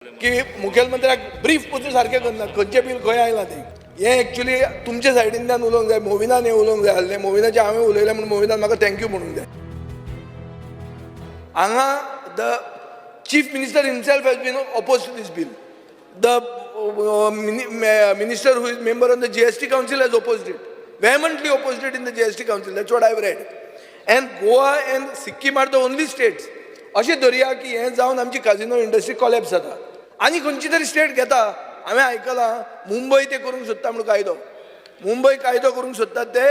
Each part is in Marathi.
की मुखेलमंत्र्याक ब्रीफ पसून सारकें करना खंयचें बील खंय आयलां तें हें एक्चुअली तुमचे सायडींतल्यान उलोवंक जाय. मोविनान हें उलोवंक जाय आसलें. मोविनाचें हांवें उलयलें म्हणून मोविनान म्हाका थँक्यू म्हणूंक जाय. हांगा the chief minister himself has been oppose to this bill. द minister who is member on the GST council has opposed it, vehemently opposed it in the GST council. That's what I've read. And Goa and Sikkim are the only states. अशें धरया की हें जावन आमची काजिनो इंडस्ट्री कोलॅप्स जाता. आनी खंयची तरी स्टेट घेता. हांवें आयकलां मुंबय ते करूंक सोदता म्हणून कायदो. मुंबय कायदो करूंक सोदतात ते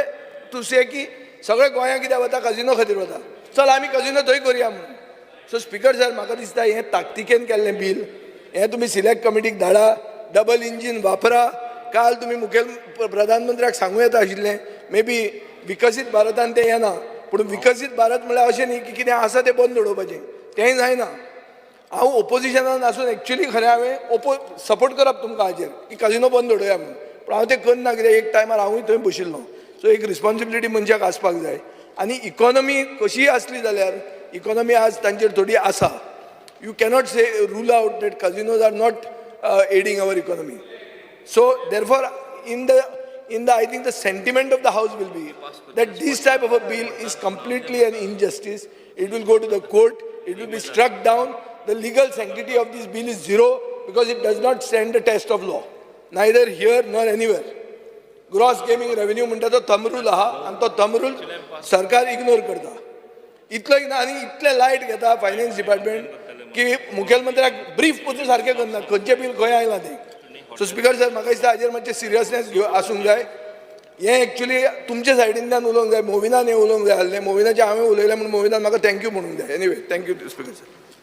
टू से की सगळे गोंयांत कित्याक वता काजिनो खातीर वता. चल आमी काजिनो थंय करया म्हणून. सो स्पीकर सर म्हाका दिसता हें ताकतिकेन केल्लें बील. हें तुमी सिलेक्ट कमिटीक धाडा. डबल इंजीन वापरा. काल तुम्ही प्रधानमंत्र्याक सांगूं येता आशिल्लें मे बी विकसीत भारतान तें येना पूण विकसीत भारत म्हळ्यार अशें न्ही की कितें आसा तें बंद उडोवपाचें. तेंय जायना. हांव ओपोजिशनान आसून एक्चुअली खरें हांवें सपोर्ट करप तुमकां हाजेर की काजिनो बंद उडोवया म्हणून. पूण हांव तें करना कित्याक एक टायमार हांवूय थंय बशिल्लो. सो एक रिस्पॉन्सिबिलिटी मनशाक आसपाक जाय. आनी इकॉनॉमी कशी आसली जाल्यार इकॉनॉमी आज तांचेर थोडी आसा. You cannot say rule out that casinos are not aiding our economy. So therefore in the I think the sentiment of the house will be that this type of a bill is completely an injustice. It will go to the court. It will be struck down. The legal sanctity of this bill is zero because it does not stand the test of law, neither here nor anywhere. Gross gaming revenue म्हणटा तो thumb rule आहा आणि तो thumb rule सरकार इग्नोर करता. इतलो आनी इतले लायट घेता फायनान्स डिपार्टमेंट की मुखेलमंत्र्याक ब्रीफ पसून सारकें करना खंयचें बील खंय आयलां तें. सो स्पीकर सर म्हाका दिसता हाजेर मातशें सिरियसनेस आसूंक जाय. हें एक्चुअली तुमचे सायडींतल्यान उलोवंक जाय. मोविनान हें उलोवंक जाय आसलें. मोविनाचें हांवें उलयलें म्हणून मोविनान म्हाका थँक्यू म्हणूंक जाय. Anyway thank you speaker sir.